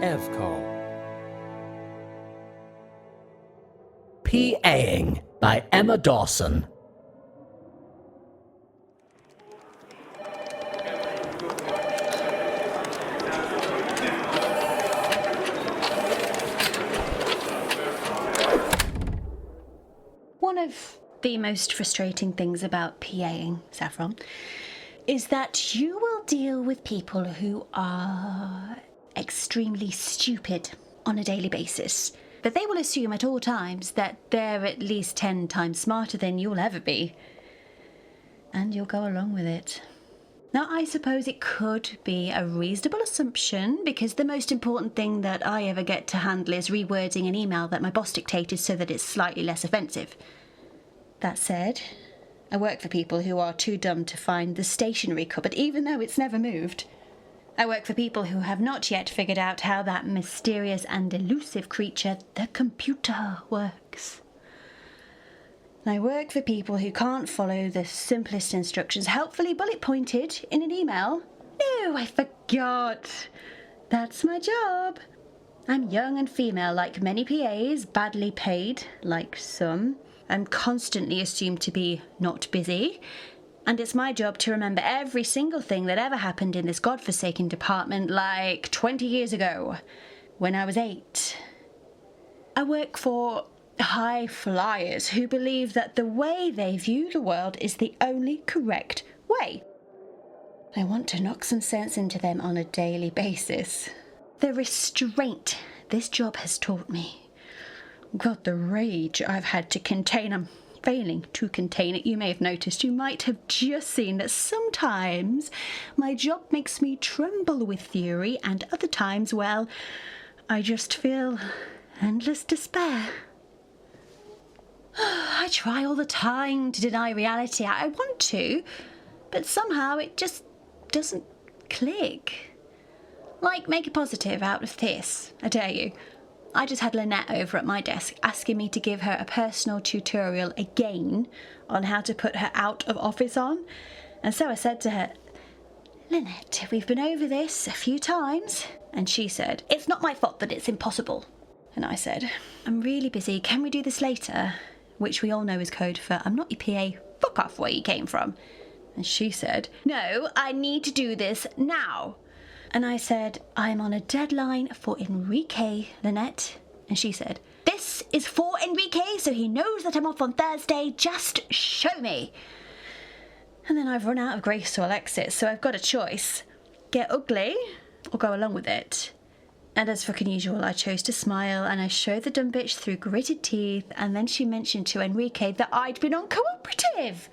Evcol. PAing by Emma Dawson. One of the most frustrating things about PAing, Saffron, is that you will deal with people who are extremely stupid on a daily basis. But they will assume at all times that they're at least 10 times smarter than you'll ever be. And you'll go along with it. Now, I suppose it could be a reasonable assumption, because the most important thing that I ever get to handle is rewording an email that my boss dictated so that it's slightly less offensive. That said, I work for people who are too dumb to find the stationery cupboard, even though it's never moved. I work for people who have not yet figured out how that mysterious and elusive creature, the computer, works. I work for people who can't follow the simplest instructions helpfully bullet-pointed in an email. No, I forgot. That's my job. I'm young and female like many PAs, badly paid like some. I'm constantly assumed to be not busy. And it's my job to remember every single thing that ever happened in this godforsaken department like 20 years ago, when I was 8. I work for high flyers who believe that the way they view the world is the only correct way. I want to knock some sense into them on a daily basis. The restraint this job has taught me. God, the rage I've had to contain them. Failing to contain it, you may have noticed, you might have just seen that sometimes my job makes me tremble with fury, and other times, well, I just feel endless despair. I try all the time to deny reality. I want to, but somehow it just doesn't click. Like, make a positive out of this, I dare you. I just had Lynette over at my desk asking me to give her a personal tutorial again on how to put her out of office on. And so I said to her, Lynette, we've been over this a few times. And she said, it's not my fault that it's impossible. And I said, I'm really busy. Can we do this later? Which we all know is code for, I'm not your PA, fuck off where you came from. And she said, no, I need to do this now. And I said, I'm on a deadline for Enrique, Lynette. And she said, this is for Enrique, so he knows that I'm off on Thursday. Just show me. And then I've run out of grace to Alexis, so I've got a choice. Get ugly or go along with it. And as fucking usual, I chose to smile, and I showed the dumb bitch through gritted teeth, and then she mentioned to Enrique that I'd been on cooperative.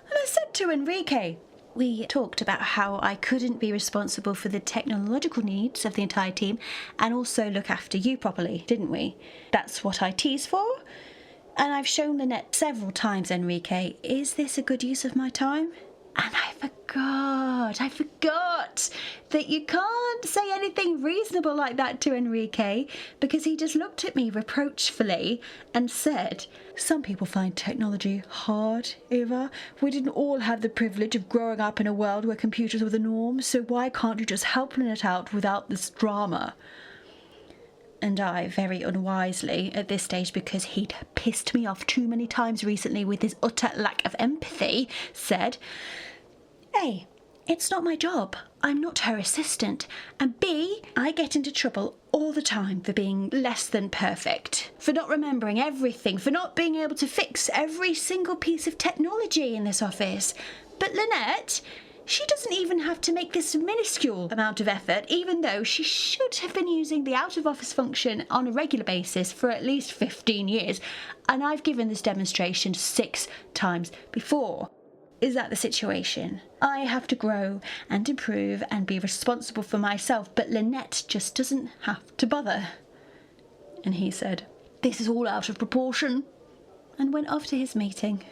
And I said to Enrique, we talked about how I couldn't be responsible for the technological needs of the entire team and also look after you properly, didn't we? That's what IT's for. And I've shown Lynette several times, Enrique, is this a good use of my time? And I forgot that you can't say anything reasonable like that to Enrique, because he just looked at me reproachfully and said, some people find technology hard, Eva. We didn't all have the privilege of growing up in a world where computers were the norm, so why can't you just help Lynette out without this drama? And I, very unwisely at this stage, because he'd pissed me off too many times recently with his utter lack of empathy, said, A, it's not my job. I'm not her assistant. And B, I get into trouble all the time for being less than perfect, for not remembering everything, for not being able to fix every single piece of technology in this office. But Lynette, she doesn't even have to make this minuscule amount of effort, even though she should have been using the out-of-office function on a regular basis for at least 15 years, and I've given this demonstration 6 times before. Is that the situation? I have to grow and improve and be responsible for myself, but Lynette just doesn't have to bother. And he said, this is all out of proportion, and went off to his meeting.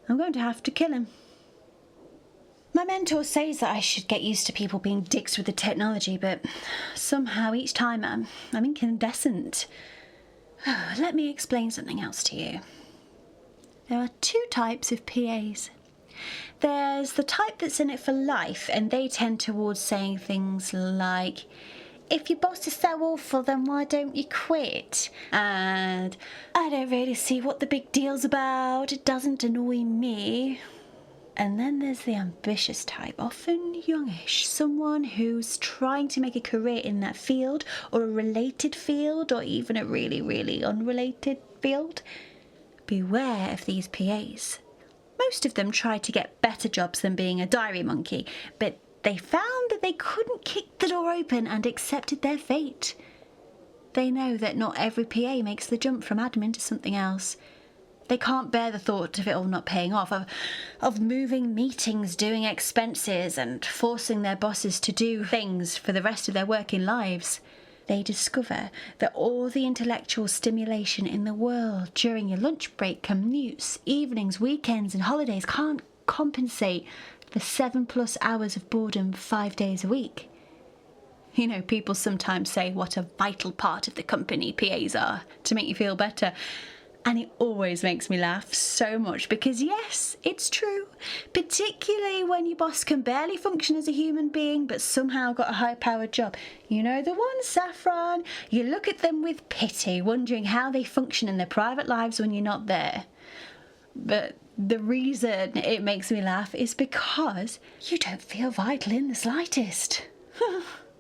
I'm going to have to kill him. My mentor says that I should get used to people being dicks with the technology, but somehow each time I'm incandescent. Let me explain something else to you. There are 2 types of PAs. There's the type that's in it for life, and they tend towards saying things like, if your boss is so awful, then why don't you quit? And I don't really see what the big deal's about. It doesn't annoy me. And then there's the ambitious type, often youngish, someone who's trying to make a career in that field, or a related field, or even a really, really unrelated field. Beware of these PAs. Most of them tried to get better jobs than being a diary monkey, but they found that they couldn't kick the door open and accepted their fate. They know that not every PA makes the jump from admin to something else. They can't bear the thought of it all not paying off, of moving meetings, doing expenses, and forcing their bosses to do things for the rest of their working lives. They discover that all the intellectual stimulation in the world during your lunch break, commutes, evenings, weekends and holidays can't compensate for 7+ hours of boredom 5 days a week. You know, people sometimes say what a vital part of the company PAs are to make you feel better. And it always makes me laugh so much because, yes, it's true. Particularly when your boss can barely function as a human being but somehow got a high-powered job. You know the one, Saffron? You look at them with pity, wondering how they function in their private lives when you're not there. But the reason it makes me laugh is because you don't feel vital in the slightest.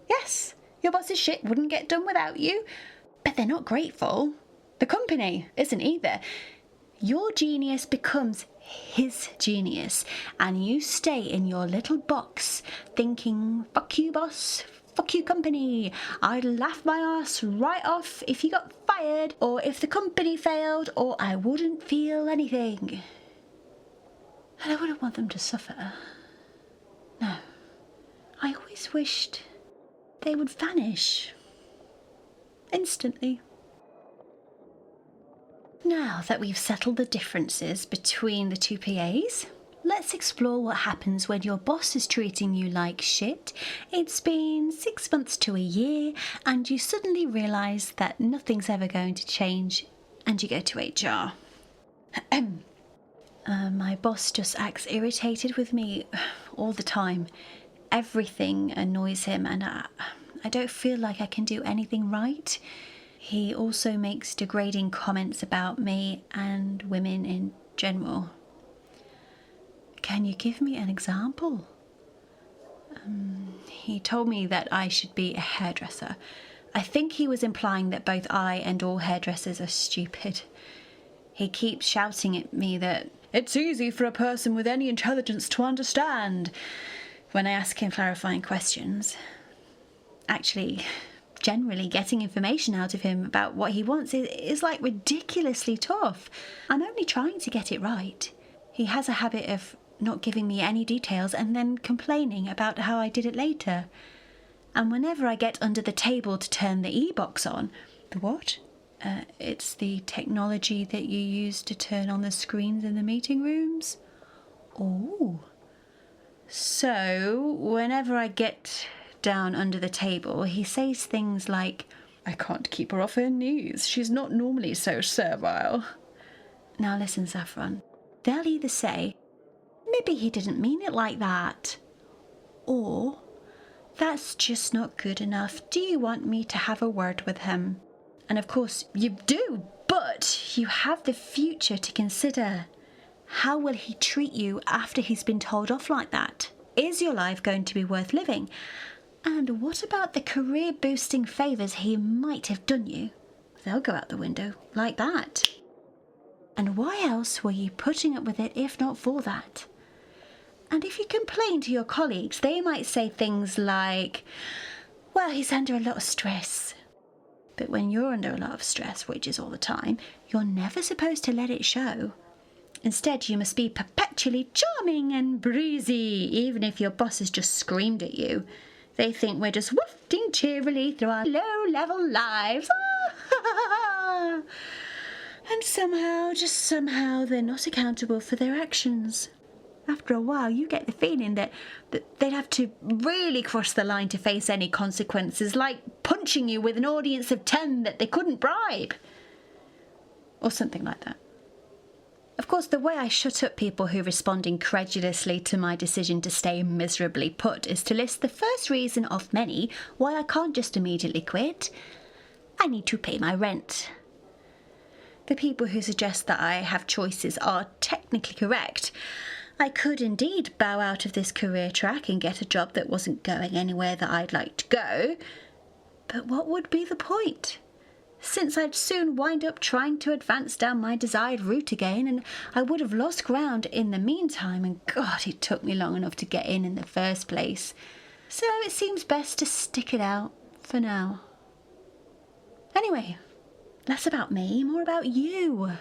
Yes, your boss's shit wouldn't get done without you, but they're not grateful. The company isn't either. Your genius becomes his genius, and you stay in your little box thinking, fuck you, boss, fuck you, company. I'd laugh my ass right off if you got fired, or if the company failed, or I wouldn't feel anything. And I wouldn't want them to suffer. No. I always wished they would vanish. Instantly. Now that we've settled the differences between the two PAs, let's explore what happens when your boss is treating you like shit. It's been 6 months to a year, and you suddenly realise that nothing's ever going to change, and you go to HR. My boss just acts irritated with me all the time. Everything annoys him, and I don't feel like I can do anything right. He also makes degrading comments about me and women in general. Can you give me an example? He told me that I should be a hairdresser. I think he was implying that both I and all hairdressers are stupid. He keeps shouting at me that it's easy for a person with any intelligence to understand when I ask him clarifying questions. Actually, generally getting information out of him about what he wants is like ridiculously tough. I'm only trying to get it right. He has a habit of not giving me any details and then complaining about how I did it later. And whenever I get under the table to turn the e-box on... The what? It's the technology that you use to turn on the screens in the meeting rooms. Oh. So, whenever I get down under the table, he says things like, I can't keep her off her knees. She's not normally so servile. Now listen, Saffron. They'll either say, maybe he didn't mean it like that, or that's just not good enough. Do you want me to have a word with him? And of course you do, but you have the future to consider. How will he treat you after he's been told off like that? Is your life going to be worth living? And what about the career-boosting favours he might have done you? They'll go out the window like that. And why else were you putting up with it if not for that? And if you complain to your colleagues, they might say things like, well, he's under a lot of stress. But when you're under a lot of stress, which is all the time, you're never supposed to let it show. Instead, you must be perpetually charming and breezy, even if your boss has just screamed at you. They think we're just wafting cheerily through our low-level lives. And somehow, they're not accountable for their actions. After a while, you get the feeling that they'd have to really cross the line to face any consequences, like punching you with an audience of 10 that they couldn't bribe. Or something like that. Of course, the way I shut up people who respond incredulously to my decision to stay miserably put is to list the first reason of many why I can't just immediately quit. I need to pay my rent. The people who suggest that I have choices are technically correct. I could indeed bow out of this career track and get a job that wasn't going anywhere that I'd like to go. But what would be the point? Since I'd soon wind up trying to advance down my desired route again, and I would have lost ground in the meantime, and God, it took me long enough to get in the first place. So it seems best to stick it out for now. Anyway, less about me, more about you.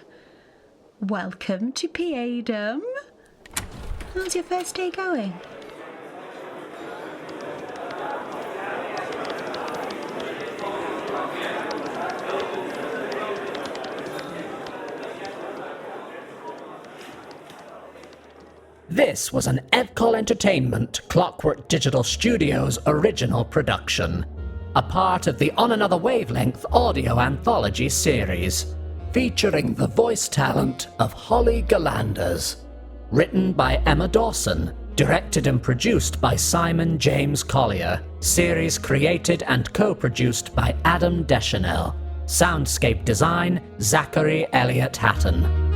Welcome to PA-dom. How's your first day going? This was an Evcol Entertainment Clockwork Digital Studios original production, a part of the On Another Wavelength audio anthology series, featuring the voice talent of Holly Gillanders. Written by Emma Dawson, directed and produced by Simon James Collier, series created and co-produced by Adam Dechanel, soundscape design Zachary Elliott-Hatton.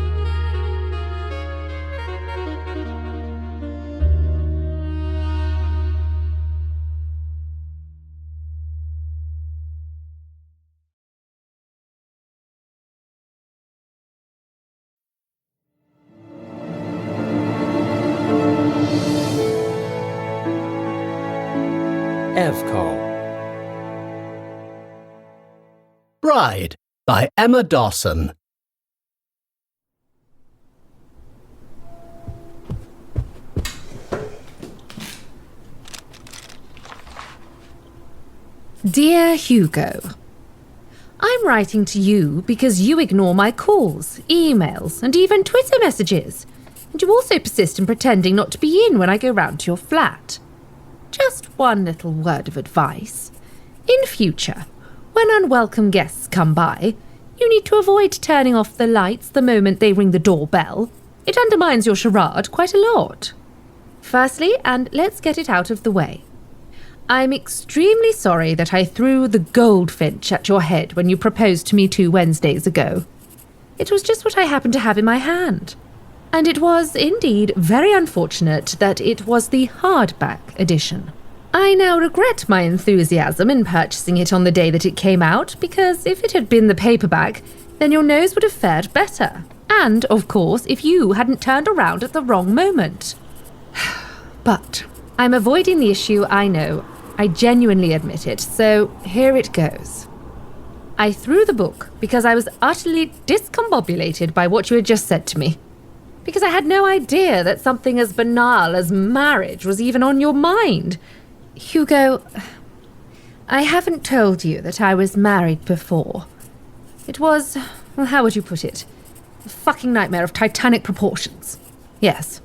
Evcol. Bride by Emma Dawson. Dear Hugo, I'm writing to you because you ignore my calls, emails, and even Twitter messages. And you also persist in pretending not to be in when I go round to your flat. Just one little word of advice. In future, when unwelcome guests come by, you need to avoid turning off the lights the moment they ring the doorbell. It undermines your charade quite a lot. Firstly, and let's get it out of the way, I'm extremely sorry that I threw the goldfinch at your head when you proposed to me 2 Wednesdays ago. It was just what I happened to have in my hand. And it was, indeed, very unfortunate that it was the hardback edition. I now regret my enthusiasm in purchasing it on the day that it came out, because if it had been the paperback, then your nose would have fared better. And, of course, if you hadn't turned around at the wrong moment. But I'm avoiding the issue, I know. I genuinely admit it, so here it goes. I threw the book because I was utterly discombobulated by what you had just said to me. Because I had no idea that something as banal as marriage was even on your mind. Hugo, I haven't told you that I was married before. It was, well, how would you put it? A fucking nightmare of titanic proportions. Yes.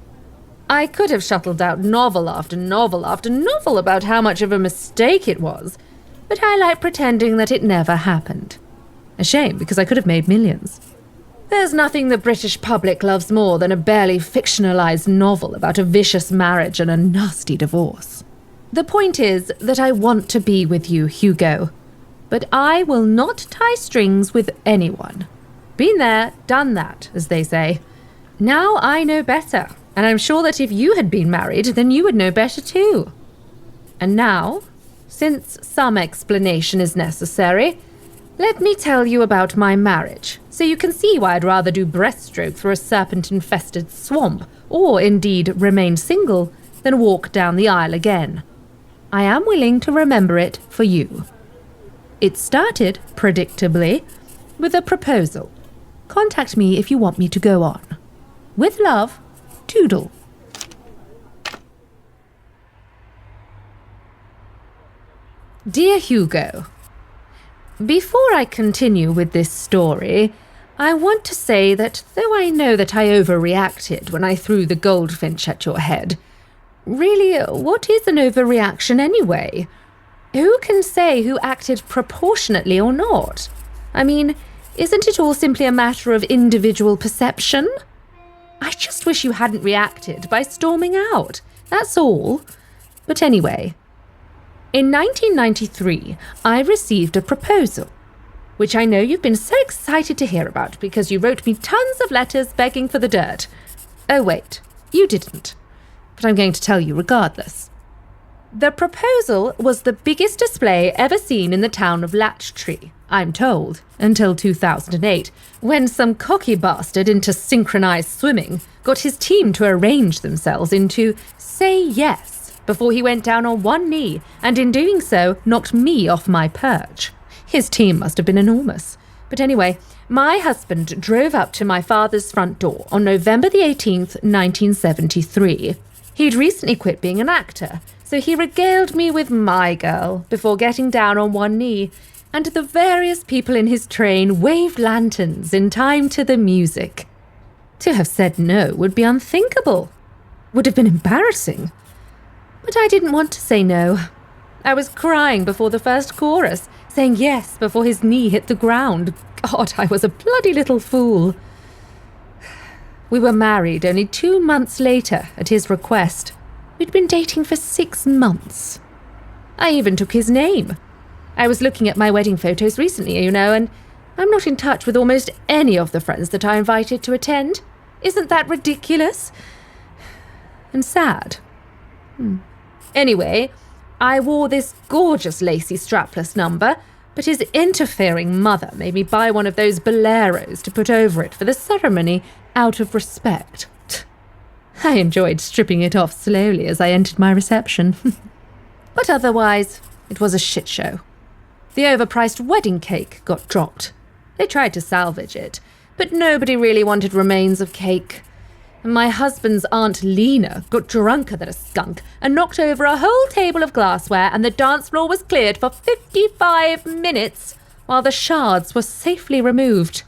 I could have shuttled out novel after novel after novel about how much of a mistake it was, but I like pretending that it never happened. A shame, because I could have made millions. There's nothing the British public loves more than a barely fictionalized novel about a vicious marriage and a nasty divorce. The point is that I want to be with you, Hugo, but I will not tie strings with anyone. Been there, done that, as they say. Now I know better, and I'm sure that if you had been married, then you would know better too. And now, since some explanation is necessary, let me tell you about my marriage, so you can see why I'd rather do breaststroke through a serpent-infested swamp, or indeed remain single, than walk down the aisle again. I am willing to remember it for you. It started, predictably, with a proposal. Contact me if you want me to go on. With love, Toodle. Dear Hugo, before I continue with this story, I want to say that though I know that I overreacted when I threw the goldfinch at your head, really, what is an overreaction anyway? Who can say who acted proportionately or not? I mean, isn't it all simply a matter of individual perception? I just wish you hadn't reacted by storming out. That's all. But anyway, in 1993, I received a proposal, which I know you've been so excited to hear about because you wrote me tons of letters begging for the dirt. Oh wait, you didn't. But I'm going to tell you regardless. The proposal was the biggest display ever seen in the town of Latchtree, I'm told, until 2008, when some cocky bastard into synchronized swimming got his team to arrange themselves into say yes before he went down on one knee and in doing so knocked me off my perch. His team must have been enormous. But anyway, my husband drove up to my father's front door on November the 18th, 1973. He'd recently quit being an actor, so he regaled me with my girl before getting down on one knee, and the various people in his train waved lanterns in time to the music. To have said no would be unthinkable. Would have been embarrassing. But I didn't want to say no. I was crying before the first chorus, saying yes before his knee hit the ground. God, I was a bloody little fool. We were married only 2 months later at his request. We'd been dating for 6 months. I even took his name. I was looking at my wedding photos recently, you know, and I'm not in touch with almost any of the friends that I invited to attend. Isn't that ridiculous? And sad. Anyway, I wore this gorgeous lacy strapless number, but his interfering mother made me buy one of those boleros to put over it for the ceremony out of respect. I enjoyed stripping it off slowly as I entered my reception. But otherwise, it was a shit show. The overpriced wedding cake got dropped. They tried to salvage it, but nobody really wanted remains of cake. And my husband's Aunt Lena got drunker than a skunk and knocked over a whole table of glassware, and the dance floor was cleared for 55 minutes while the shards were safely removed.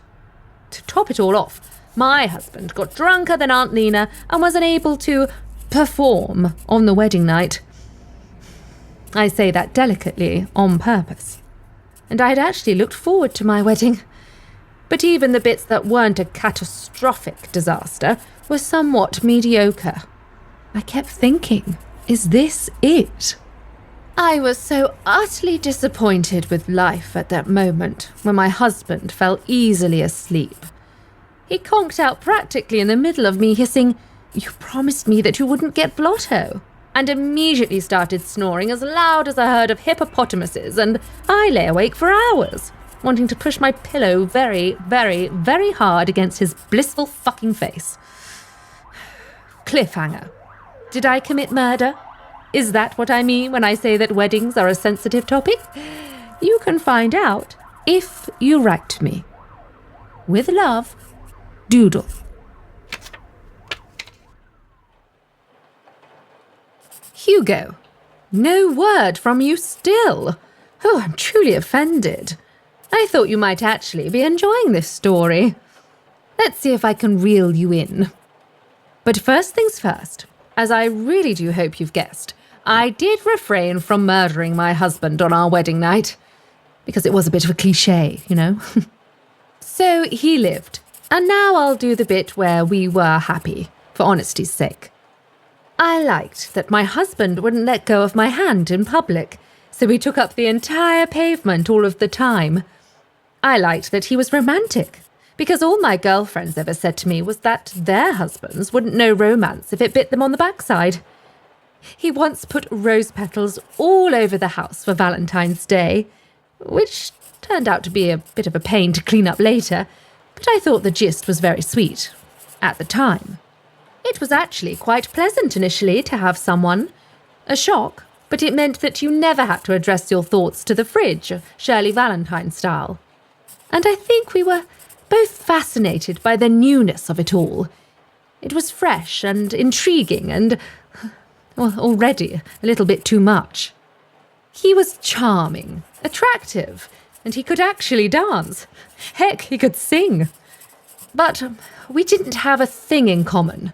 To top it all off, my husband got drunker than Aunt Lena and was unable to perform on the wedding night. I say that delicately, on purpose. And I had actually looked forward to my wedding. But even the bits that weren't a catastrophic disaster were somewhat mediocre. I kept thinking, is this it? I was so utterly disappointed with life at that moment when my husband fell easily asleep. He conked out practically in the middle of me hissing, "You promised me that you wouldn't get blotto," and immediately started snoring as loud as a herd of hippopotamuses, and I lay awake for hours, wanting to push my pillow very, very, very hard against his blissful fucking face. Cliffhanger. Did I commit murder? Is that what I mean when I say that weddings are a sensitive topic? You can find out if you write to me. With love, Doodle. Hugo. No word from you still. Oh, I'm truly offended. I thought you might actually be enjoying this story. Let's see if I can reel you in. But first things first, as I really do hope you've guessed, I did refrain from murdering my husband on our wedding night, because it was a bit of a cliché, you know. So he lived, and now I'll do the bit where we were happy, for honesty's sake. I liked that my husband wouldn't let go of my hand in public, so we took up the entire pavement all of the time. I liked that he was romantic, because all my girlfriends ever said to me was that their husbands wouldn't know romance if it bit them on the backside. He once put rose petals all over the house for Valentine's Day, which turned out to be a bit of a pain to clean up later, but I thought the gist was very sweet at the time. It was actually quite pleasant initially to have someone. A shock, but it meant that you never had to address your thoughts to the fridge, Shirley Valentine style. And I think we were both fascinated by the newness of it all. It was fresh and intriguing and, well, already a little bit too much. He was charming, attractive, and he could actually dance. Heck, he could sing. But we didn't have a thing in common.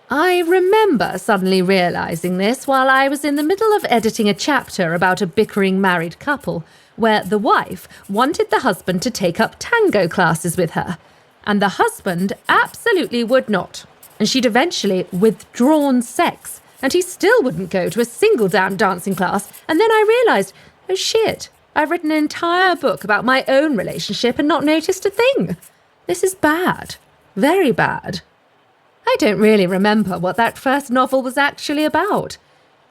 I remember suddenly realising this while I was in the middle of editing a chapter about a bickering married couple, where the wife wanted the husband to take up tango classes with her, and the husband absolutely would not. and she'd eventually withdrawn sex, and he still wouldn't go to a single damn dancing class, and then I realised, oh shit, I've written an entire book about my own relationship and not noticed a thing. This is bad. Very bad. I don't really remember what that first novel was actually about.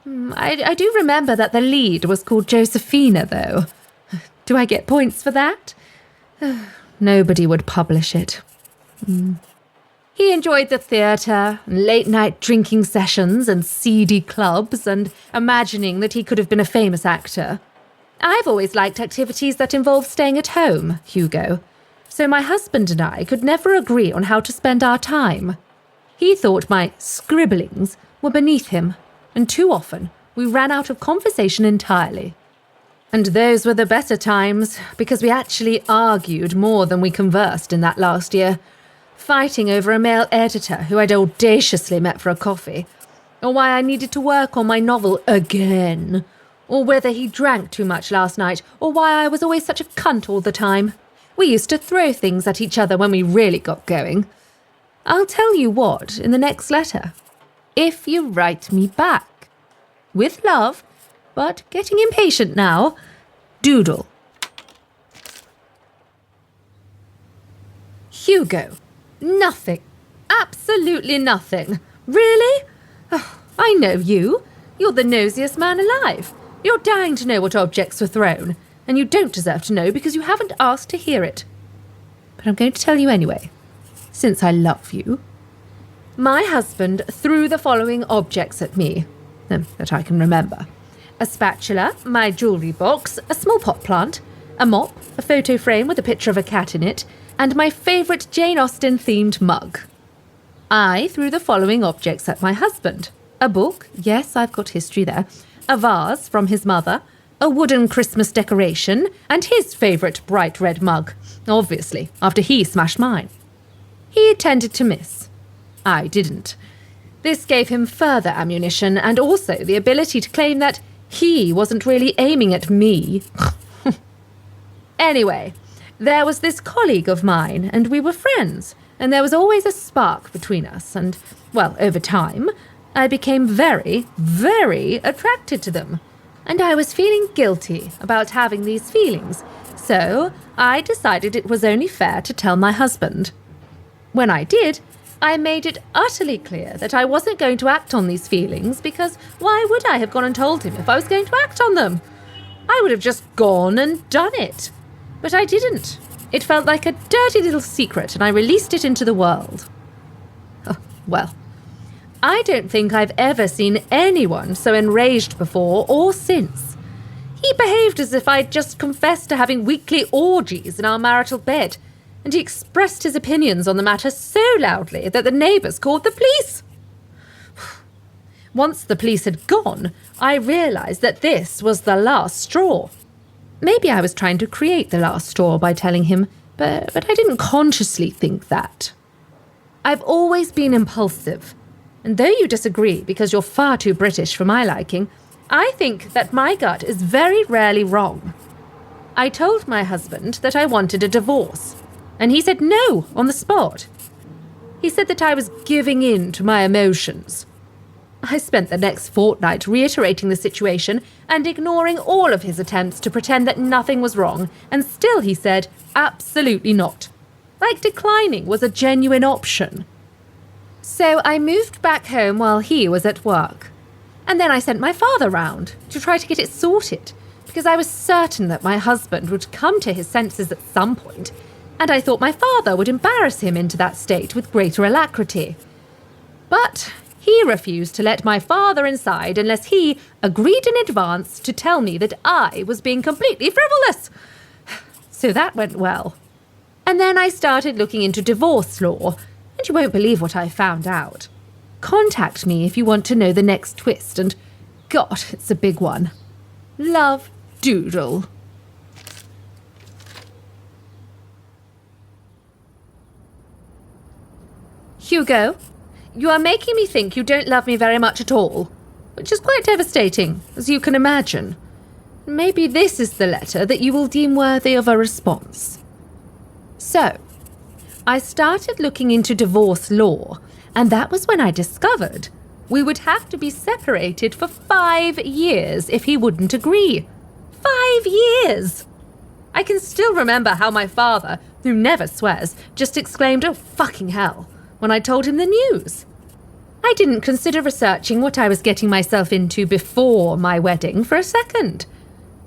I do remember that the lead was called Josephina, though. Do I get points for that? Nobody would publish it. He enjoyed the theatre, late-night drinking sessions and seedy clubs, and imagining that he could have been a famous actor. I've always liked activities that involve staying at home, Hugo. So my husband and I could never agree on how to spend our time. He thought my scribblings were beneath him, and too often we ran out of conversation entirely. And those were the better times, because we actually argued more than we conversed in that last year, fighting over a male editor who I'd audaciously met for a coffee, or why I needed to work on my novel again, or whether he drank too much last night, or why I was always such a cunt all the time. We used to throw things at each other when we really got going. I'll tell you what in the next letter, if you write me back. With love, but getting impatient now. Doodle. Hugo. Nothing. Absolutely nothing. Really? Oh, I know you. You're the nosiest man alive. You're dying to know what objects were thrown, and you don't deserve to know because you haven't asked to hear it. But I'm going to tell you anyway, since I love you. My husband threw the following objects at me, that I can remember. A spatula, my jewellery box, a small pot plant, a mop, a photo frame with a picture of a cat in it, and my favourite Jane Austen-themed mug. I threw the following objects at my husband. A book, yes, I've got history there, a vase from his mother, a wooden Christmas decoration, and his favourite bright red mug, obviously, after he smashed mine. He tended to miss. I didn't. This gave him further ammunition and also the ability to claim that he wasn't really aiming at me. Anyway, there was this colleague of mine, and we were friends, and there was always a spark between us, and, well, over time, I became very, very attracted to them, and I was feeling guilty about having these feelings, so I decided it was only fair to tell my husband. When I did, I made it utterly clear that I wasn't going to act on these feelings because why would I have gone and told him if I was going to act on them? I would have just gone and done it. But I didn't. It felt like a dirty little secret, and I released it into the world. Oh, well, I don't think I've ever seen anyone so enraged before or since. He behaved as if I'd just confessed to having weekly orgies in our marital bed, and he expressed his opinions on the matter so loudly that the neighbours called the police. Once the police had gone, I realised that this was the last straw. Maybe I was trying to create the last straw by telling him, but I didn't consciously think that. I've always been impulsive, and though you disagree because you're far too British for my liking, I think that my gut is very rarely wrong. I told my husband that I wanted a divorce, and he said no on the spot. He said that I was giving in to my emotions. I spent the next fortnight reiterating the situation and ignoring all of his attempts to pretend that nothing was wrong, and still he said, absolutely not. Like declining was a genuine option. So I moved back home while he was at work. And then I sent my father round to try to get it sorted, because I was certain that my husband would come to his senses at some point, and I thought my father would embarrass him into that state with greater alacrity. But he refused to let my father inside unless he agreed in advance to tell me that I was being completely frivolous. So that went well. And then I started looking into divorce law, and you won't believe what I found out. Contact me if you want to know the next twist, and God, it's a big one. Love, Doodle. Hugo, you are making me think you don't love me very much at all, which is quite devastating, as you can imagine. Maybe this is the letter that you will deem worthy of a response. So, I started looking into divorce law, And that was when I discovered we would have to be separated for 5 years if he wouldn't agree. 5 years! I can still remember how my father, who never swears, just exclaimed, "Oh, fucking hell," when I told him the news. I didn't consider researching what I was getting myself into before my wedding for a second.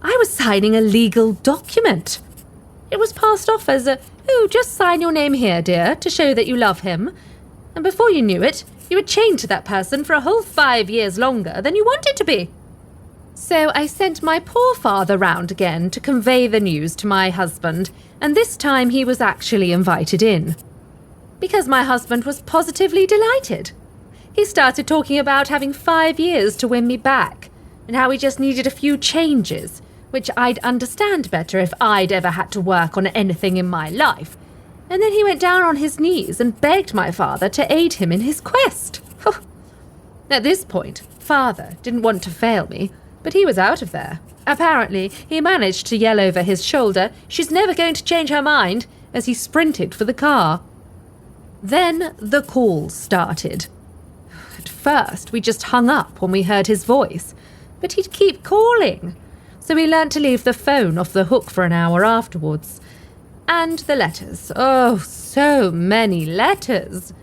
I was signing a legal document. It was passed off as just sign your name here, dear, to show that you love him. And before you knew it, you were chained to that person for a whole 5 years longer than you wanted to be. So I sent my poor father round again to convey the news to my husband, and this time he was actually invited in. Because my husband was positively delighted. He started talking about having 5 years to win me back, and how he just needed a few changes, which I'd understand better if I'd ever had to work on anything in my life. And then he went down on his knees and begged my father to aid him in his quest. At this point, father didn't want to fail me, but he was out of there. Apparently, he managed to yell over his shoulder, "She's never going to change her mind," as he sprinted for the car. Then the calls started. At first, we just hung up when we heard his voice, but he'd keep calling. So we learnt to leave the phone off the hook for an hour afterwards. And the letters. Oh, so many letters.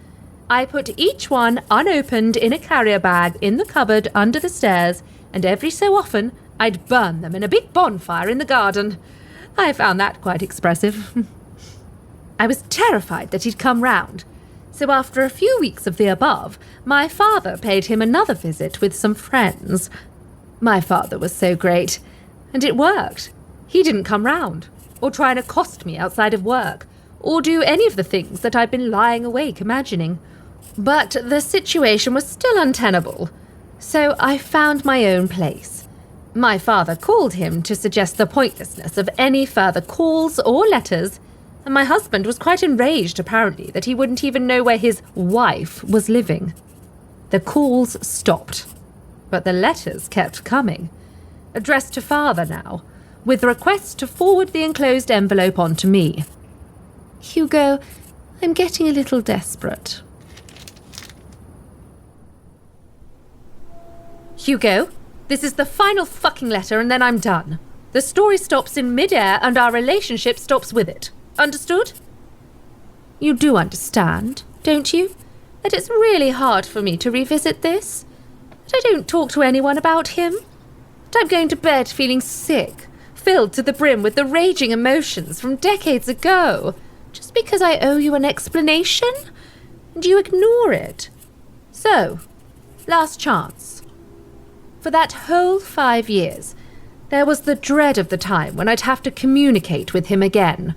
I put each one unopened in a carrier bag in the cupboard under the stairs, and every so often I'd burn them in a big bonfire in the garden. I found that quite expressive. I was terrified that he'd come round. So after a few weeks of the above, my father paid him another visit with some friends. My father was so great. And it worked. He didn't come round, or try and accost me outside of work, or do any of the things that I'd been lying awake imagining. But the situation was still untenable, so I found my own place. My father called him to suggest the pointlessness of any further calls or letters, and my husband was quite enraged, apparently, that he wouldn't even know where his wife was living. The calls stopped, but the letters kept coming. Addressed to father now, with requests to forward the enclosed envelope on to me. Hugo, I'm getting a little desperate. Hugo, this is the final fucking letter and then I'm done. The story stops in mid-air and our relationship stops with it. Understood? You do understand, don't you? That it's really hard for me to revisit this? That I don't talk to anyone about him? That I'm going to bed feeling sick, filled to the brim with the raging emotions from decades ago, just because I owe you an explanation? And you ignore it. So, last chance. For that whole 5 years, there was the dread of the time when I'd have to communicate with him again.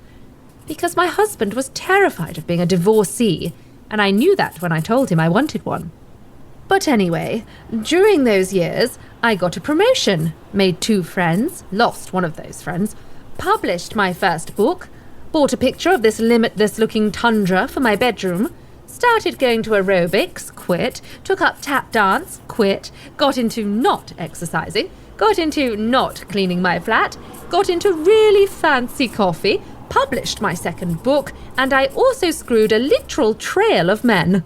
Because my husband was terrified of being a divorcee, and I knew that when I told him I wanted one. But anyway, during those years, I got a promotion, made 2 friends, lost one of those friends, published my first book, bought a picture of this limitless-looking tundra for my bedroom, started going to aerobics, quit, took up tap dance, quit, got into not exercising, got into not cleaning my flat, got into really fancy coffee, published my second book, and I also screwed a literal trail of men.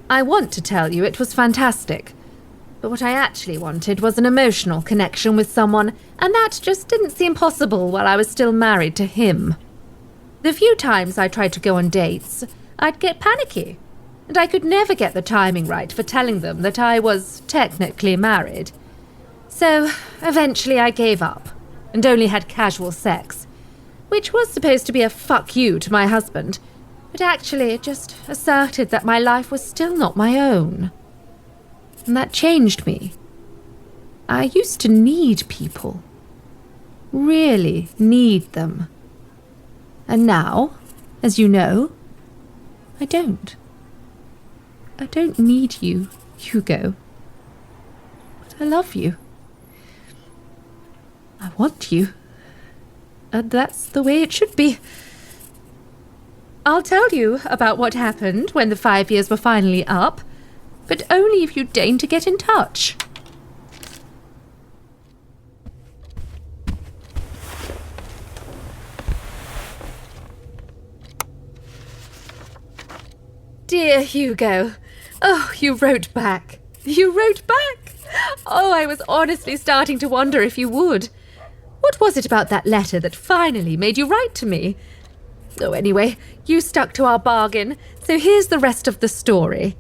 I want to tell you it was fantastic, but what I actually wanted was an emotional connection with someone, and that just didn't seem possible while I was still married to him. The few times I tried to go on dates, I'd get panicky, and I could never get the timing right for telling them that I was technically married. So, eventually I gave up, and only had casual sex, which was supposed to be a fuck you to my husband, but actually it just asserted that my life was still not my own. And that changed me. I used to need people. Really need them. And now, as you know, I don't. I don't need you, Hugo. But I love you. I want you. And that's the way it should be. I'll tell you about what happened when the 5 years were finally up, but only if you deign to get in touch. Dear Hugo, Oh, you wrote back. You wrote back. Oh, I was honestly starting to wonder if you would. What was it about that letter that finally made you write to me? Oh, anyway, you stuck to our bargain, so here's the rest of the story.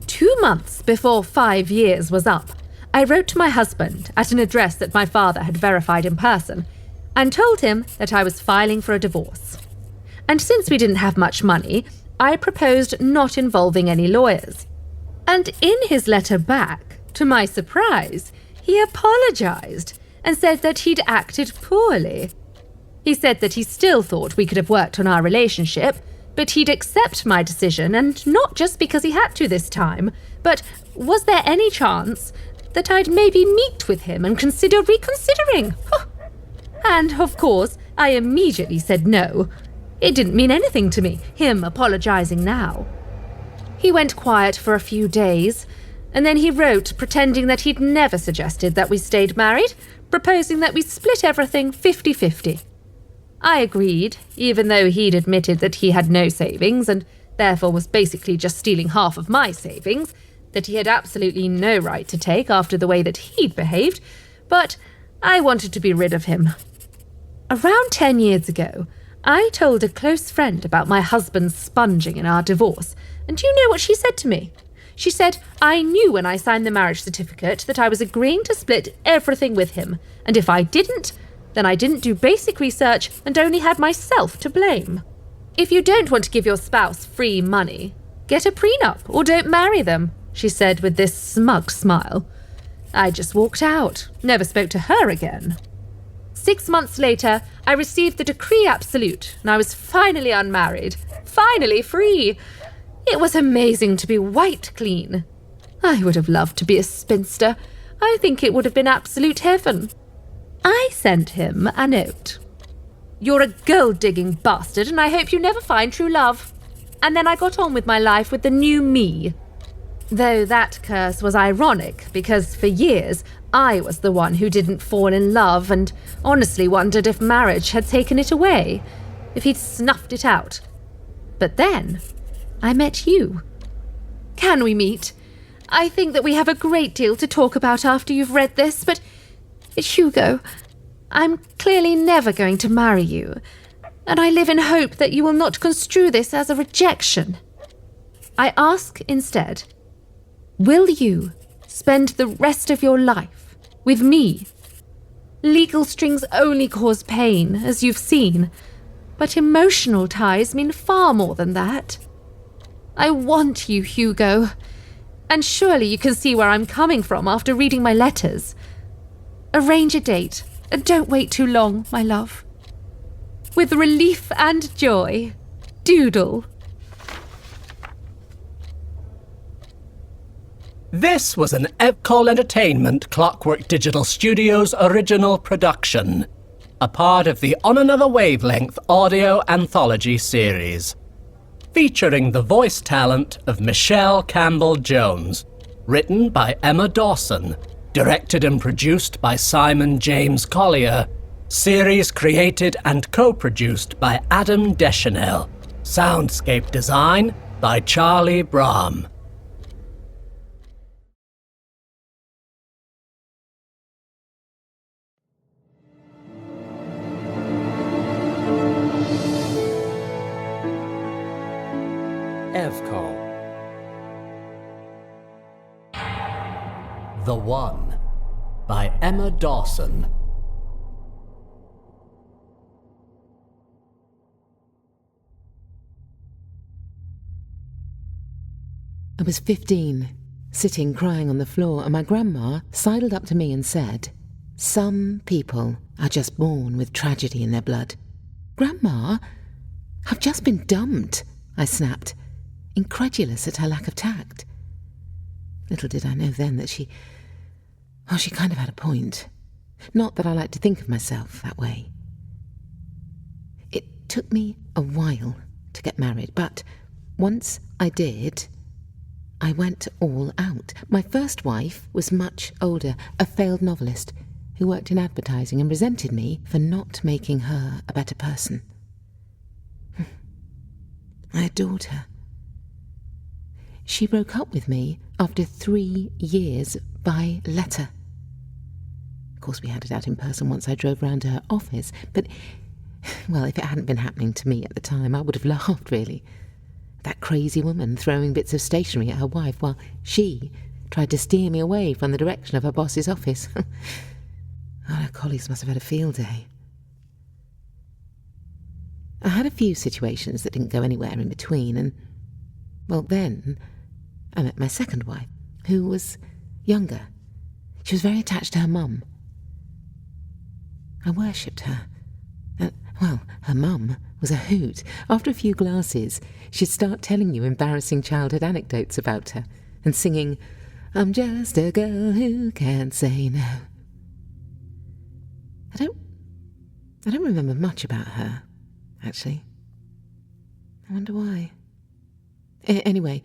2 months before 5 years was up, I wrote to my husband at an address that my father had verified in person and told him that I was filing for a divorce. And since we didn't have much money, I proposed not involving any lawyers. And in his letter back, to my surprise, he apologised and said that he'd acted poorly. He said that he still thought we could have worked on our relationship, but he'd accept my decision, and not just because he had to this time, but was there any chance that I'd maybe meet with him and consider reconsidering? And, of course, I immediately said no. It didn't mean anything to me, him apologising now. He went quiet for a few days, and then he wrote pretending that he'd never suggested that we stayed married, proposing that we split everything 50-50. I agreed, even though he'd admitted that he had no savings and therefore was basically just stealing half of my savings, that he had absolutely no right to take after the way that he'd behaved, but I wanted to be rid of him. Around 10 years ago, I told a close friend about my husband's sponging in our divorce, and do you know what she said to me? She said I knew when I signed the marriage certificate that I was agreeing to split everything with him, and if I didn't, then I didn't do basic research and only had myself to blame. If you don't want to give your spouse free money, get a prenup or don't marry them, she said with this smug smile. I just walked out, never spoke to her again. 6 months later, I received the decree absolute, and I was finally unmarried, finally free. It was amazing to be wiped clean. I would have loved to be a spinster. I think it would have been absolute heaven. I sent him a note. You're a gold-digging bastard, and I hope you never find true love. And then I got on with my life with the new me. Though that curse was ironic, because for years I was the one who didn't fall in love and honestly wondered if marriage had taken it away, if he'd snuffed it out. But then I met you. Can we meet? I think that we have a great deal to talk about after you've read this, but Hugo, I'm clearly never going to marry you, and I live in hope that you will not construe this as a rejection. I ask instead, will you spend the rest of your life with me? Legal strings only cause pain, as you've seen, but emotional ties mean far more than that. I want you, Hugo, and surely you can see where I'm coming from after reading my letters. Arrange a date, and don't wait too long, my love. With relief and joy, Doodle. This was an Evcol Entertainment Clockwork Digital Studios original production, a part of the On Another Wavelength audio anthology series, featuring the voice talent of Michelle Campbell-Jones, written by Emma Dawson, directed and produced by Simon James Collier, series created and co-produced by Adam Dechanel, soundscape design by Charlie Braham. Evcol. The One by Emma Dawson. I was 15, sitting crying on the floor, and my grandma sidled up to me and said, "Some people are just born with tragedy in their blood." "Grandma, I've just been dumped," I snapped, incredulous at her lack of tact. Little did I know then that she kind of had a point. Not that I like to think of myself that way. It took me a while to get married, but once I did, I went all out. My first wife was much older, a failed novelist who worked in advertising and resented me for not making her a better person. I adored her. She broke up with me after 3 years by letter. Of course, we had it out in person once I drove round to her office, but, well, if it hadn't been happening to me at the time, I would have laughed, really. That crazy woman throwing bits of stationery at her wife while she tried to steer me away from the direction of her boss's office. Oh, her colleagues must have had a field day. I had a few situations that didn't go anywhere in between, and, well, then I met my second wife, who was younger. She was very attached to her mum. I worshipped her. Well, her mum was a hoot. After a few glasses, she'd start telling you embarrassing childhood anecdotes about her and singing, "I'm just a girl who can't say no." I don't remember much about her, actually. I wonder why. Anyway,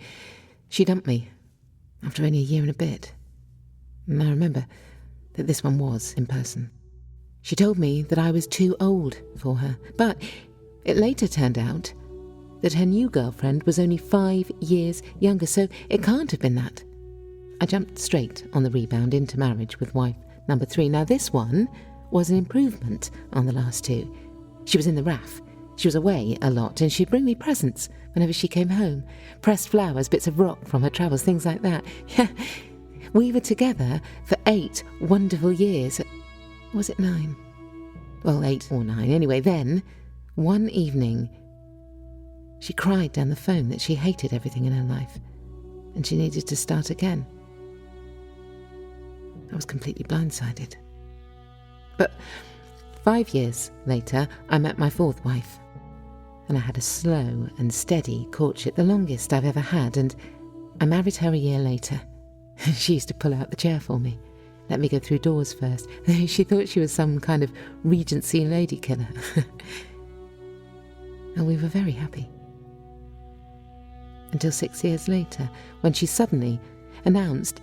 she dumped me after only a year and a bit. And I remember that this one was in person. She told me that I was too old for her, but it later turned out that her new girlfriend was only 5 years younger, so it can't have been that. I jumped straight on the rebound into marriage with wife number 3. Now this one was an improvement on the last 2. She was in the RAF. She was away a lot, and she'd bring me presents whenever she came home. Pressed flowers, bits of rock from her travels, things like that. Yeah, we were together for 8 wonderful years. Or was it 9? Well, 8 or 9. Anyway, then, one evening, she cried down the phone that she hated everything in her life, and she needed to start again. I was completely blindsided. But 5 years later, I met my 4th wife, and I had a slow and steady courtship, the longest I've ever had, and I married her a year later. She used to pull out the chair for me, let me go through doors first. She thought she was some kind of Regency lady killer. And we were very happy. Until 6 years later, when she suddenly announced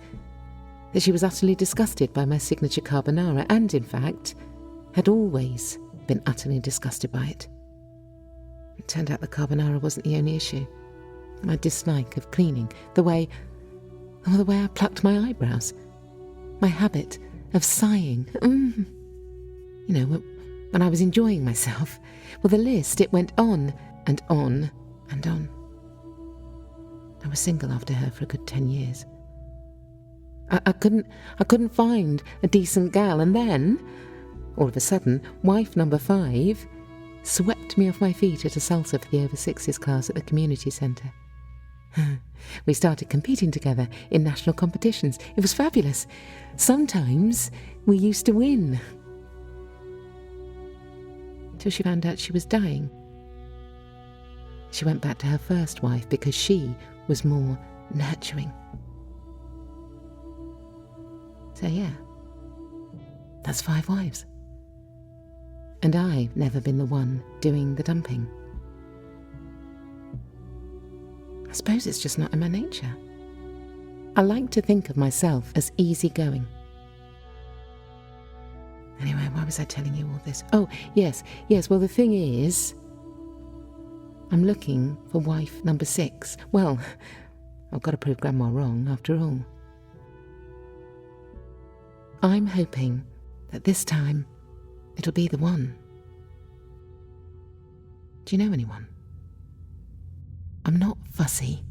that she was utterly disgusted by my signature carbonara, and, in fact, had always been utterly disgusted by it. It turned out the carbonara wasn't the only issue. My dislike of cleaning, the way I plucked my eyebrows, my habit of sighing. You know, when I was enjoying myself. Well, the list, it went on and on and on. I was single after her for a good 10 years. I couldn't find a decent gal, and then, all of a sudden, wife number 5 swept me off my feet at a salsa for the over 6s class at the community centre. We started competing together in national competitions. It was fabulous. Sometimes we used to win. Till she found out she was dying. She went back to her first wife because she was more nurturing. So yeah, that's 5 wives. And I've never been the one doing the dumping. I suppose it's just not in my nature. I like to think of myself as easygoing. Anyway, why was I telling you all this? Oh, yes, well, the thing is, I'm looking for wife number 6. Well, I've got to prove Grandma wrong, after all. I'm hoping that this time it'll be the one. Do you know anyone? I'm not fussy.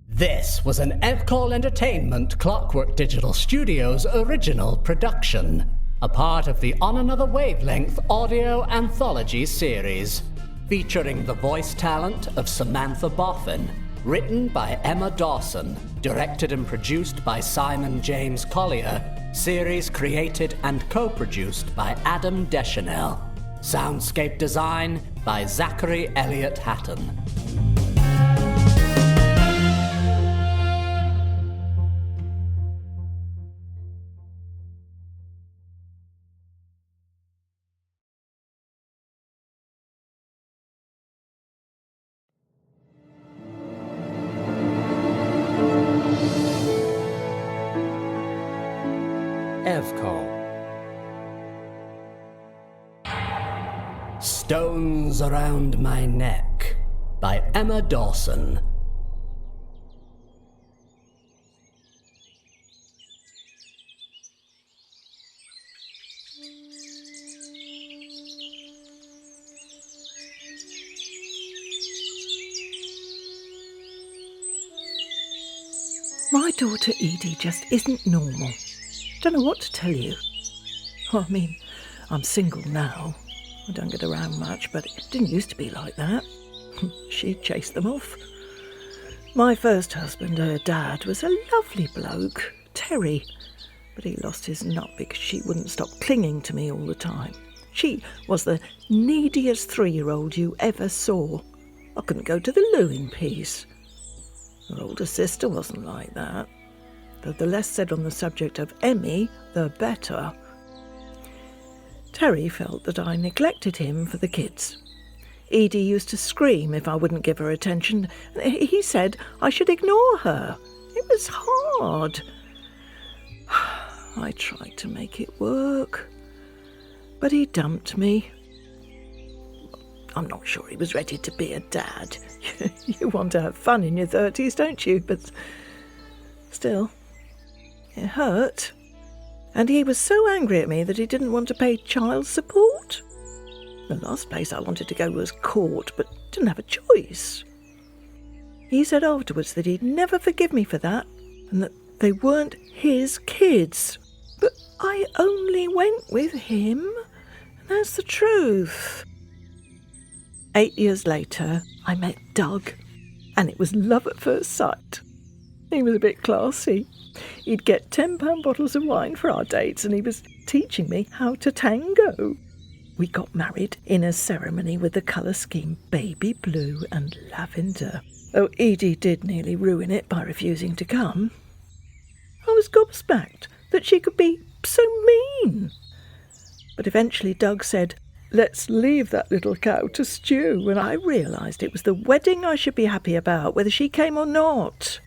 This was an Evcol Entertainment Clockwork Digital Studios original production, a part of the On Another Wavelength audio anthology series, featuring the voice talent of Samantha Boffin, written by Emma Dawson, directed and produced by Simon James Collier, series created and co-produced by Adam Dechanel, soundscape design by Zachary Elliott-Hatton. Stones Around My Neck by Emma Dawson. My daughter Edie just isn't normal. Don't know what to tell you. I mean, I'm single now. I don't get around much, but it didn't used to be like that. She'd chase them off. My first husband, her dad, was a lovely bloke, Terry, but he lost his nut because she wouldn't stop clinging to me all the time. She was the neediest 3-year-old you ever saw. I couldn't go to the loo in peace. Her older sister wasn't like that, though the less said on the subject of Emmy, the better. Terry felt that I neglected him for the kids. Edie used to scream if I wouldn't give her attention. He said I should ignore her. It was hard. I tried to make it work, but he dumped me. I'm not sure he was ready to be a dad. You want to have fun in your 30s, don't you? But still, it hurt. And he was so angry at me that he didn't want to pay child support. The last place I wanted to go was court, but didn't have a choice. He said afterwards that he'd never forgive me for that, and that they weren't his kids. But I only went with him, and that's the truth. 8 years later, I met Doug, and it was love at first sight. He was a bit classy. He'd get £10 bottles of wine for our dates, and he was teaching me how to tango. We got married in a ceremony with the colour scheme baby blue and lavender. Oh, Edie did nearly ruin it by refusing to come. I was gobsmacked that she could be so mean. But eventually Doug said, "Let's leave that little cow to stew," and I realised it was the wedding I should be happy about, whether she came or not.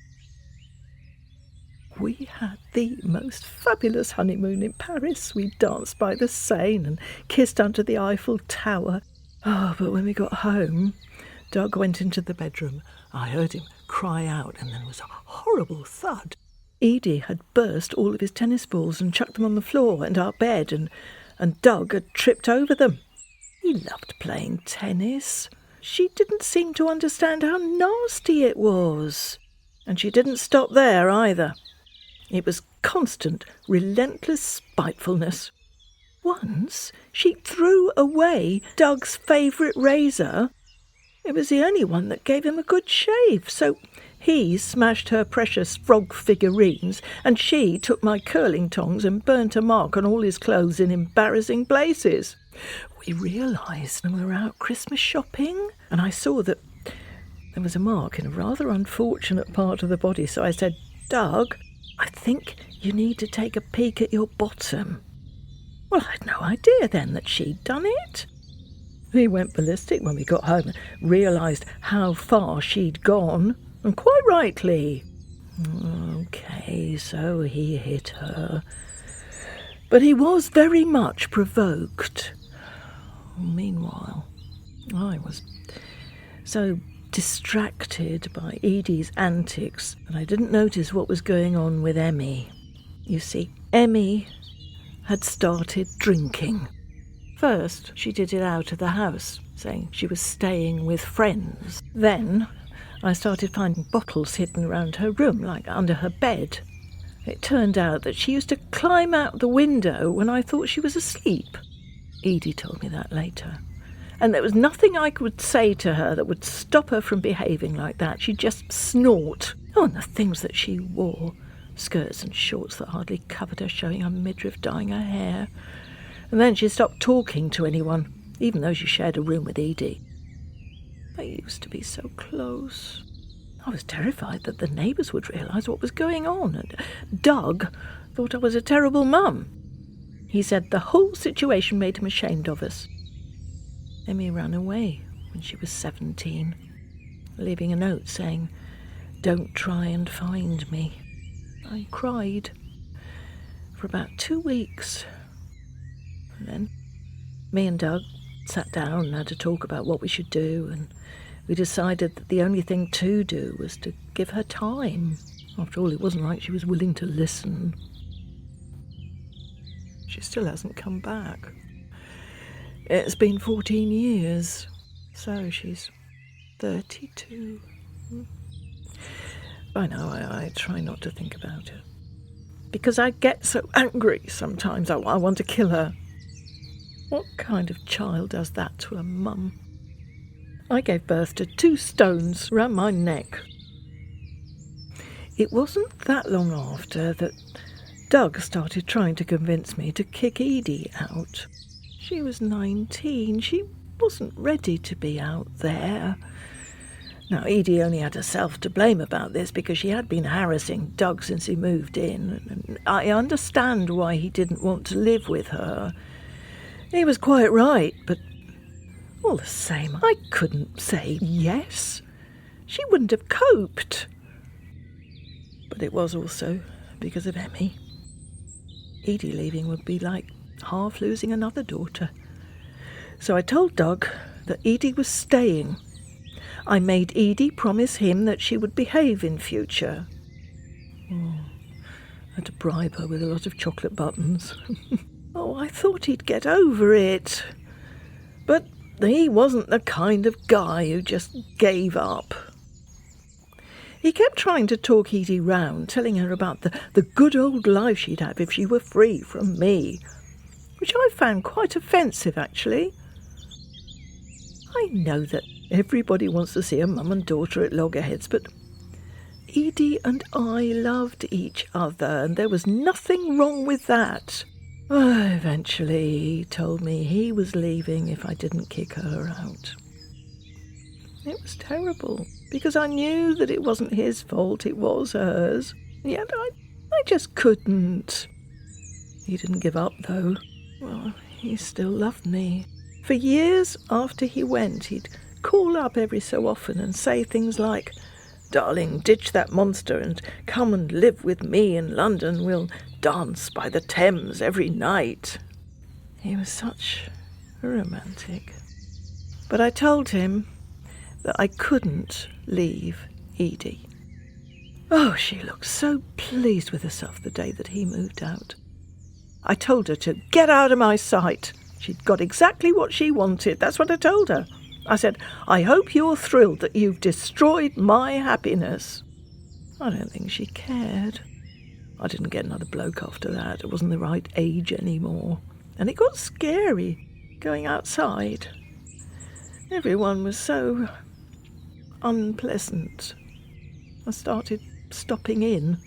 We had the most fabulous honeymoon in Paris. We danced by the Seine and kissed under the Eiffel Tower. Oh, but when we got home, Doug went into the bedroom. I heard him cry out, and there was a horrible thud. Edie had burst all of his tennis balls and chucked them on the floor and our bed, and Doug had tripped over them. He loved playing tennis. She didn't seem to understand how nasty it was. And she didn't stop there either. It was constant, relentless spitefulness. Once she threw away Doug's favourite razor. It was the only one that gave him a good shave, so he smashed her precious frog figurines, and she took my curling tongs and burnt a mark on all his clothes in embarrassing places. We realised when we were out Christmas shopping, and I saw that there was a mark in a rather unfortunate part of the body, so I said, "Doug, I think you need to take a peek at your bottom." Well, I had no idea then that she'd done it. He went ballistic when we got home and realised how far she'd gone, and quite rightly. OK, so he hit her. But he was very much provoked. Meanwhile, I was so distracted by Edie's antics that I didn't notice what was going on with Emmy. You see, Emmy had started drinking. First, she did it out of the house, saying she was staying with friends. Then, I started finding bottles hidden around her room, like under her bed. It turned out that she used to climb out the window when I thought she was asleep. Edie told me that later. And there was nothing I could say to her that would stop her from behaving like that. She'd just snort. Oh, and the things that she wore. Skirts and shorts that hardly covered her, showing her midriff, dyeing her hair. And then she stopped talking to anyone, even though she shared a room with Edie. They used to be so close. I was terrified that the neighbours would realise what was going on. And Doug thought I was a terrible mum. He said the whole situation made him ashamed of us. Emmy ran away when she was 17, leaving a note saying, "Don't try and find me." I cried for about 2 weeks. And then me and Doug sat down and had to talk about what we should do, and we decided that the only thing to do was to give her time. After all, it wasn't like she was willing to listen. She still hasn't come back. It's been 14 years, so she's 32. I know, I try not to think about it. Because I get so angry sometimes, I want to kill her. What kind of child does that to a mum? I gave birth to 2 stones round my neck. It wasn't that long after that Doug started trying to convince me to kick Edie out. She was 19. She wasn't ready to be out there. Now, Edie only had herself to blame about this because she had been harassing Doug since he moved in. And I understand why he didn't want to live with her. He was quite right, but all the same, I couldn't say yes. She wouldn't have coped. But it was also because of Emmy. Edie leaving would be like half losing another daughter. So I told Doug that Edie was staying. I made Edie promise him that she would behave in future. I had to bribe her with a lot of chocolate buttons. I thought he'd get over it. But he wasn't the kind of guy who just gave up. He kept trying to talk Edie round, telling her about the good old life she'd have if she were free from me, which I found quite offensive, actually. I know that everybody wants to see a mum and daughter at loggerheads, but Edie and I loved each other, and there was nothing wrong with that. Eventually, he told me he was leaving if I didn't kick her out. It was terrible, because I knew that it wasn't his fault, it was hers. Yet I just couldn't. He didn't give up, though. Well, he still loved me. For years after he went, he'd call up every so often and say things like, "Darling, ditch that monster and come and live with me in London. We'll dance by the Thames every night." He was such a romantic. But I told him that I couldn't leave Edie. She looked so pleased with herself the day that he moved out. I told her to get out of my sight. She'd got exactly what she wanted. That's what I told her. I said, "I hope you're thrilled that you've destroyed my happiness." I don't think she cared. I didn't get another bloke after that. It wasn't the right age anymore. And it got scary, going outside. Everyone was so unpleasant. I started stopping in.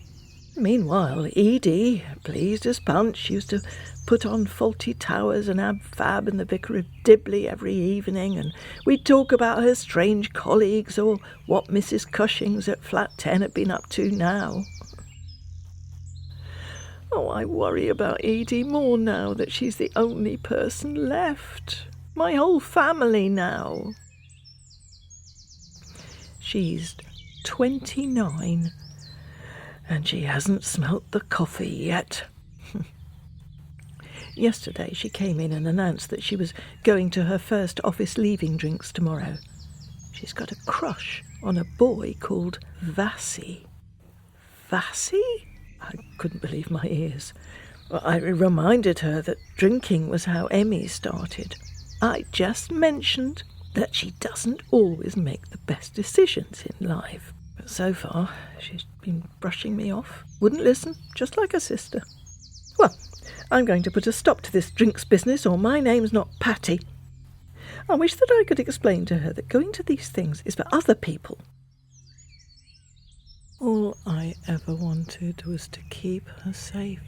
Meanwhile, Edie, pleased as punch, used to put on Faulty Towers and Ab Fab and the Vicar of Dibley every evening, and we'd talk about her strange colleagues or what Mrs. Cushing's at Flat 10 had been up to now. I worry about Edie more now that she's the only person left. My whole family now. She's 29, and she hasn't smelt the coffee yet. Yesterday she came in and announced that she was going to her first office leaving drinks tomorrow. She's got a crush on a boy called Vassie. Vassie? I couldn't believe my ears. I reminded her that drinking was how Emmy started. I just mentioned that she doesn't always make the best decisions in life. But so far, she's been brushing me off. Wouldn't listen, just like a sister. Well, I'm going to put a stop to this drinks business, or my name's not Patty. I wish that I could explain to her that going to these things is for other people. All I ever wanted was to keep her safe.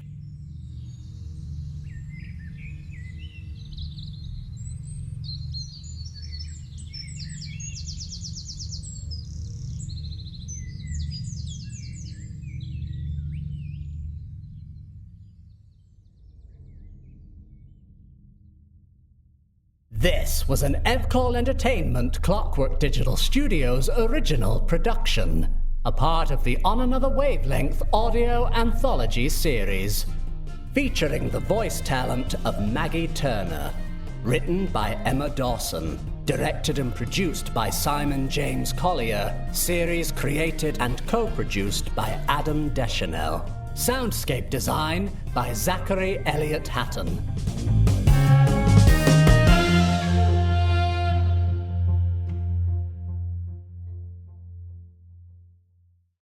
This was an Evcol Entertainment Clockwork Digital Studios original production, a part of the On Another Wavelength audio anthology series, featuring the voice talent of Maggie Turner, Written by Emma Dawson. Directed and produced by Simon James Collier. Series created and co-produced by Adam Dechanel. Soundscape design by Zachary Elliott-Hatton.